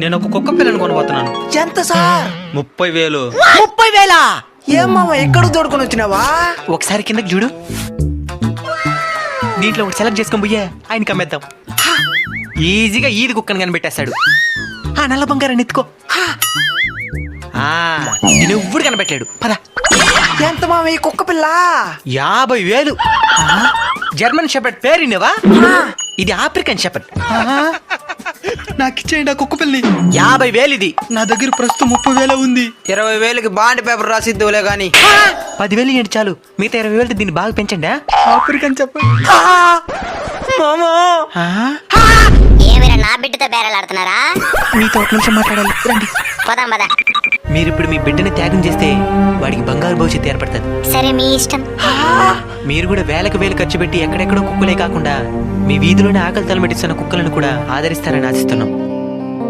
నేను ఒక కుక్క పిల్లని కొనబోతున్నాను. ఎంత సార్? 30,000. 30,000? ఏం మామ ఎక్కడ తోడుకొని వచ్చినావా? ఒకసారి కిందకి చూడు. దీంట్లో ఒకటి సెలెక్ట్ చేసుకొని పోయే ఆయనకి అమ్మేద్దాం. ఈజీగా ఈది కుక్కని కనిపెట్టేస్తాడు. ఆ నల్ల బంగారాన్ని ఎత్తుకో. నేను ఎవ్వడు కనిపెట్టాడు. పద. ఎంత మామ ఈ కుక్క పిల్ల? 50,000. జర్మన్ షెపర్డ్ పేరు విన్నావా? ఇది ఆఫ్రికన్ షెపర్డ్. నాకు ఇచ్చేయండి ఆ కుక్క పిల్లని. 50,000 ఇది. నా దగ్గర ప్రస్తుతం 30,000 ఉంది. 20,000కి బాండ్ పేపర్ రాసిద్దులే గాని. 10,000 ఏంటి చాలు. మిగతా 20,000 దీన్ని బాగా పెంచండి. ఆఫ్రికన్ చెప్పండి. ఏమైనా నా బిడ్డతో బేరలాడుతున్నారా? మీతో ఒక నిమిషం మాట్లాడాలి. రండి. పోదాం పద. మీరు ఇప్పుడు మీ బిడ్డని త్యాగం చేస్తే వాడికి బంగారు భవిష్యత్తు ఏర్పడుతుంది. సరే మీ ఇష్టం. మీరు కూడా వేలకు వేలు ఖర్చు పెట్టి ఎక్కడెక్కడో కుక్కలే కాకుండా మీ వీధిలోనే ఆకలి తలమెట్టిస్తున్న కుక్కలను కూడా ఆదరిస్తారని ఆశిస్తున్నాం.